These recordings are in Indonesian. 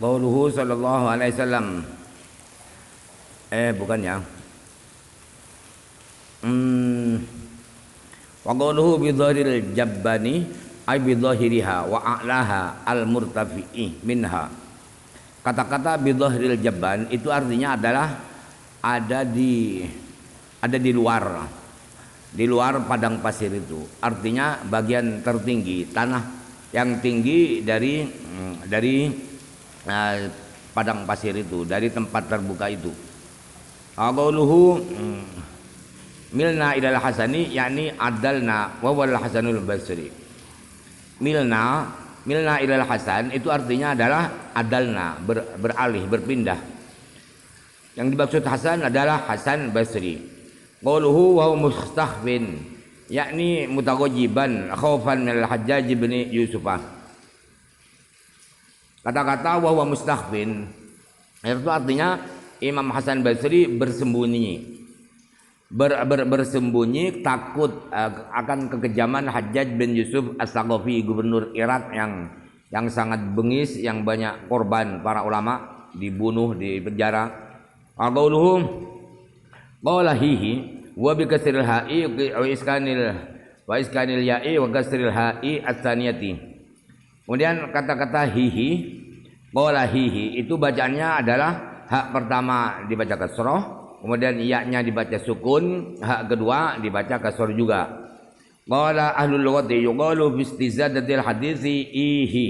Qauluhu sallallahu alaihi wasallam. Bukan ya. Wa qauluhu bi dhahril jabbani ay bi dhahiriha wa a'laha al murtafi'i minha. Kata-kata bi dhahril jabban itu artinya adalah ada di luar. Di luar padang pasir itu. Artinya bagian tertinggi, tanah yang tinggi dari padang pasir itu, dari tempat terbuka itu. Qauluhu milna ilal hasani yakni adalna wa wal hasanul basri. Milna ilal hasan itu artinya adalah adalna, beralih, berpindah. Yang dimaksud hasan adalah Hasan Basri. Qauluhu wa mustakhfin yakni mutaghajiban khaufan min al-Hajjaj bin Yusufah. Kata-kata wa huwa mustakhfin itu artinya Imam Hasan Basri bersembunyi. Bersembunyi takut akan kekejaman Hajjaj bin Yusuf As-Saqafi, gubernur Irak yang sangat bengis, yang banyak korban para ulama, dibunuh, di penjara. Qauluhu qala hihi wa bi kasril ha'i wa iskanil ya'i wa kasril ha'i ats-tsaniyati. Kemudian kata-kata hihi, qala hihi itu bacaannya adalah hak pertama dibaca kasroh, kemudian ya-nya dibaca sukun, hak kedua dibaca kasroh juga. Qala ahlul lughati yuqalu bi istizadatil hadisi ihi,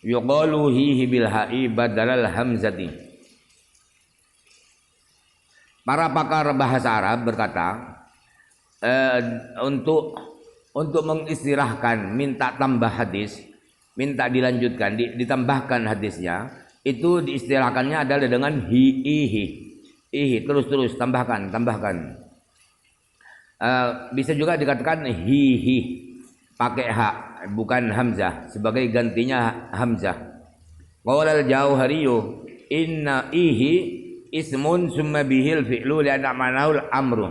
yuqalu hihi bil ha'i badalal hamzati. Para pakar bahasa Arab berkata untuk mengistirahkan, minta tambah hadis, minta dilanjutkan, ditambahkan hadisnya, itu diistilahkannya adalah dengan ihi, terus tambahkan. Bisa juga dikatakan hihi pakai hak, bukan hamzah, sebagai gantinya hamzah. Qala al-Jauhariyu inna ihi ismun summa bihil fi'lu li'anna ma'nahu al-amru.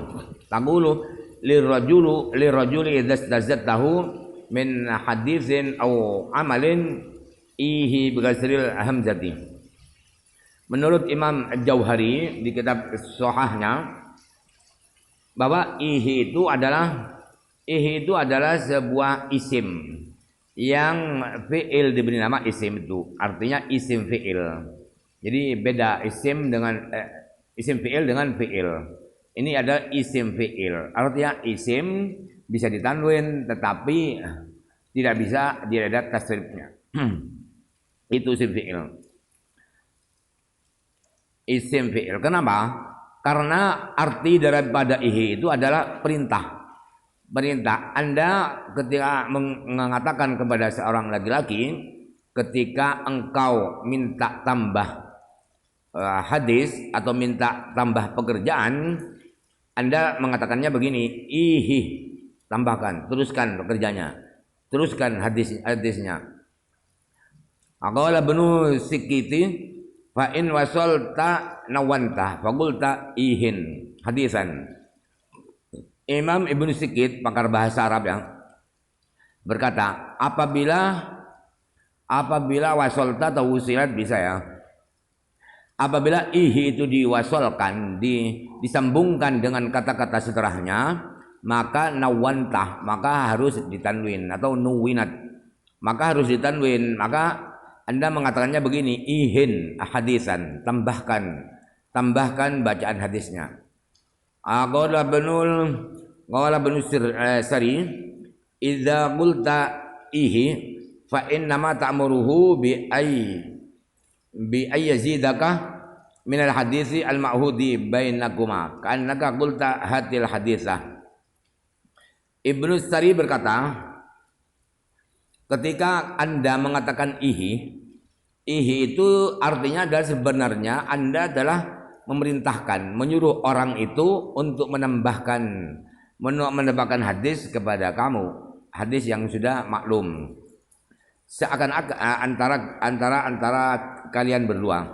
Taqulu lirrajuli idza istazadtahu min haditsin aw amalin ihi bighasril hamzati. Menurut Imam Jauhari di kitab Shahahnya bahwa ihi itu adalah sebuah isim yang fi'il diberi nama isim itu, artinya isim fi'il. Jadi beda isim dengan isim fi'il dengan fi'il. Ini adalah isim fi'il. Artinya isim bisa ditanwin tetapi tidak bisa direda tasrifnya. Itu isim fi'il. Isim fi'il. Kenapa? Karena arti daripada ihi itu adalah perintah. Perintah. Anda ketika mengatakan kepada seorang laki-laki, ketika engkau minta tambah hadis atau minta tambah pekerjaan, Anda mengatakannya begini, ihi, tambahkan, teruskan pekerjaannya, teruskan hadisnya. Aqala Ibnu Sikiti fa in wasalta nawanta faqulta ihin hadisan. Imam Ibnu Sikit, pakar bahasa Arab yang berkata, apabila wasalta atau wusilat bisa ya. Apabila ihi itu diwasolkan, disambungkan dengan kata-kata setelahnya, maka nawantah, maka harus ditanwin, atau nuwinat, maka harus ditanwin. Maka Anda mengatakannya begini, ihin hadisan, tambahkan bacaan hadisnya. Qala Ibnu Sari idza qulta ihi fa innama ta'muruhu bi yazidaka minal hadisi al-ma'hudi bainakuma ka'annaka qulta hatil hadisah. Ibnu Sari berkata, ketika Anda mengatakan ihi itu artinya adalah sebenarnya Anda adalah memerintahkan, menyuruh orang itu untuk menambahkan hadis kepada kamu, hadis yang sudah maklum. Seakan-akan antara kalian berdua,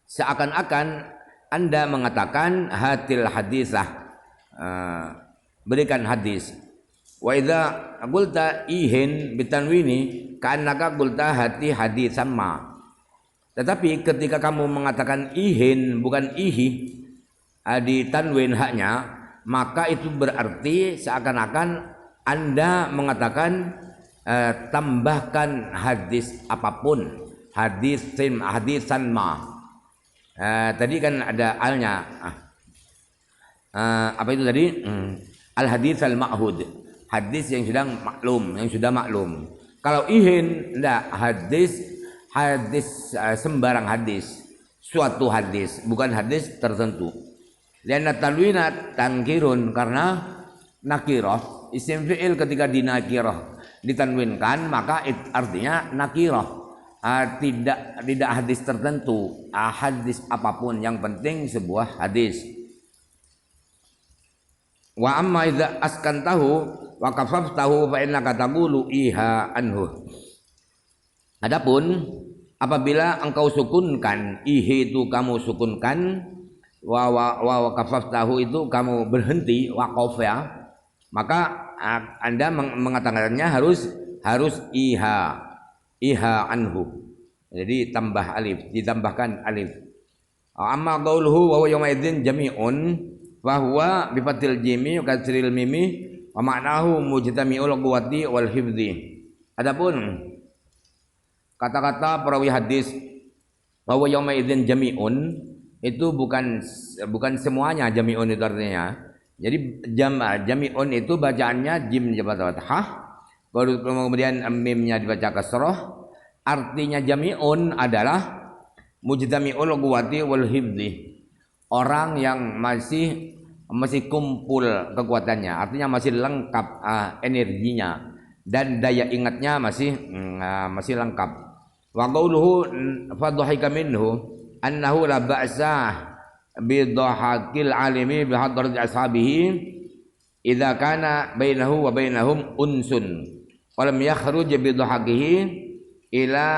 seakan-akan Anda mengatakan hatil hadisah, berikan hadis. Wa idza qulta ihin bitanwini ka'annaka qulta hati hadis sama. Tetapi ketika kamu mengatakan ihin bukan ihi, di tanwin haknya, maka itu berarti seakan-akan Anda mengatakan tambahkan hadis apapun, hadisan ma. Tadi kan ada alnya. Apa itu tadi? Al hadis al ma'hud. Hadis yang sudah maklum, Kalau ihin enggak, hadis sembarang hadis, suatu hadis, bukan hadis tertentu. Lianna talwinat tangkirun, karena nakirah, isim fi'il ketika dinakirah ditanwinkan maka artinya nakirah. Tidak hadis tertentu, hadis apapun, yang penting sebuah hadis. Wa amma idza askantahu wa kafaftahu fa innaka taqulu iha anhu. Adapun apabila engkau sukunkan, ihi itu kamu sukunkan, wa kafaftahu itu kamu berhenti, waqaf ya, maka Anda mengatakannya harus iha anhu. Jadi ditambahkan alif. Amma qauluhu wa huwa yawma idzin jami'un wa huwa bi fathil jimi wa kasril mimi wa ma'nahu mujtami'ul quwwati wal hifdzi. Adapun kata-kata perawi hadis bahwa yauma idzin jami'un itu bukan semuanya jami'un itu artinya. Jadi jami'un itu bacaannya jim dibaca fathah, baru kemudian mimnya dibaca kasrah. Artinya jami'un adalah mujtami'ul quwwati wal hifdzi. Orang yang masih kumpul kekuatannya, artinya masih lengkap energinya dan daya ingatnya masih lengkap. Wa qauluhu fadhahika minhu annahu la ba'sa bi dhahakil alimi bi hadrati ashabihi idza kana bainahu wa bainahum unsun wa lam yakhruj bi dhahakihi ila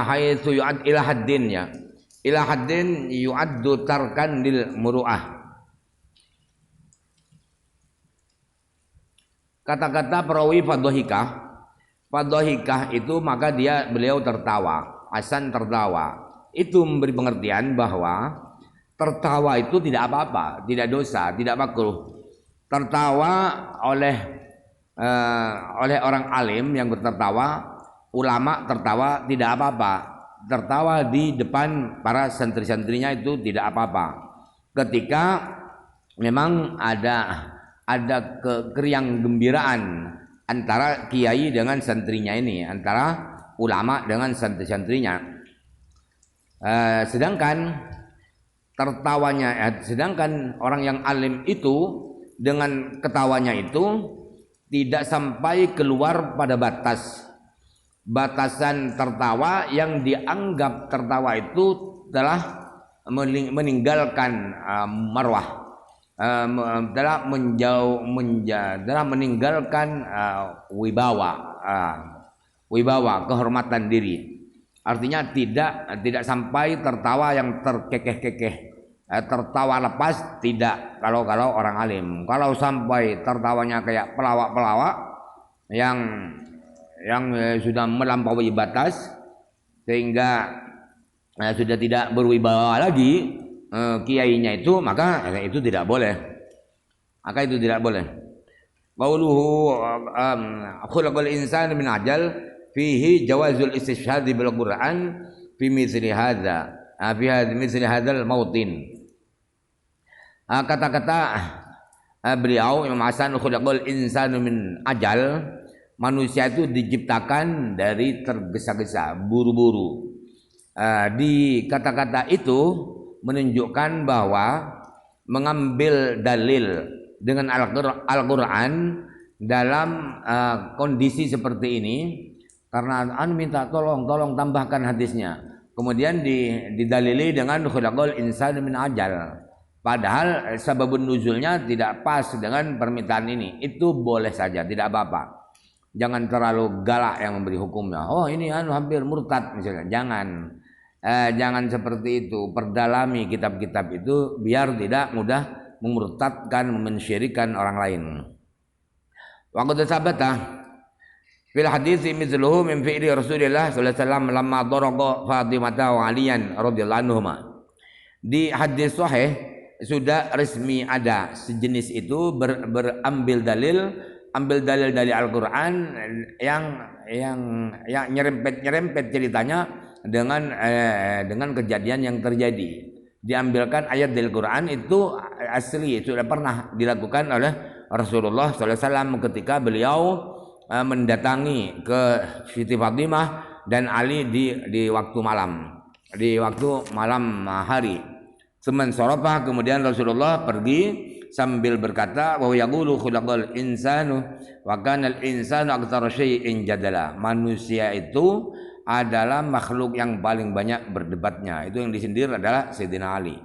haitsu yu'ad ila haddin ya. Ila haddin yu'addu tarkan lil muru'ah. Kata-kata perawi fadhahikah itu maka beliau tertawa, Hasan tertawa. Itu memberi pengertian bahwa tertawa itu tidak apa-apa, tidak dosa, tidak makruh. Tertawa oleh orang alim yang bertertawa, ulama tertawa tidak apa-apa. Tertawa di depan para santri-santrinya itu tidak apa-apa. Ketika memang ada keriang gembiraan antara kiai dengan santrinya ini, antara ulama dengan santri-santrinya. Sedangkan orang yang alim itu dengan ketawanya itu tidak sampai keluar pada batasan tertawa yang dianggap tertawa itu telah meninggalkan marwah, telah meninggalkan wibawa, kehormatan diri. Artinya tidak sampai tertawa yang terkekeh-kekeh, tertawa lepas, tidak. Kalau orang alim, kalau sampai tertawanya kayak pelawak-pelawak yang sudah melampaui batas sehingga sudah tidak berwibawa lagi kiainya itu, maka itu tidak boleh. Qauluhu khulaqal insanu min ajal fihi jawazul istishhad bil Qur'an fi mithli hadza mithli mautin. Kata-kata beliau Imam Hasan, khulaqal insanu min ajal, manusia itu diciptakan dari tergesa-gesa, buru-buru. Di kata-kata itu menunjukkan bahwa mengambil dalil dengan Al-Quran dalam kondisi seperti ini, karena minta tolong tambahkan hadisnya, kemudian didalili dengan khulaqal insanu min ajal, padahal sababun nuzulnya tidak pas dengan permintaan ini. Itu boleh saja, tidak apa-apa. Jangan terlalu galak yang memberi hukumnya. Oh ini hampir murtad misalnya. Jangan seperti itu. Perdalami kitab-kitab itu biar tidak mudah memurtadkan, mensyirikan orang lain. Wa qad sabata Fil hadits mithluhu min fi'li Rasulillah sallallahu alaihi wasallam lamma daraqa Fatimah wa Aliyan radhiyallahu anhuma. Di hadis sahih sudah resmi ada sejenis itu berambil dalil dari Al-Qur'an yang nyerempet ceritanya dengan kejadian yang terjadi. Diambilkan ayat dari Al-Qur'an itu asli, sudah pernah dilakukan oleh Rasulullah sallallahu alaihi wasallam ketika beliau mendatangi ke Siti Fatimah dan Ali di waktu malam hari. Semen sorofah, kemudian Rasulullah pergi sambil berkata, wa yaqulu khulaqal insanu wa kana al insanu aktsara syai'in jadala. Manusia itu adalah makhluk yang paling banyak berdebatnya. Itu yang disindir adalah Sayyidina Ali.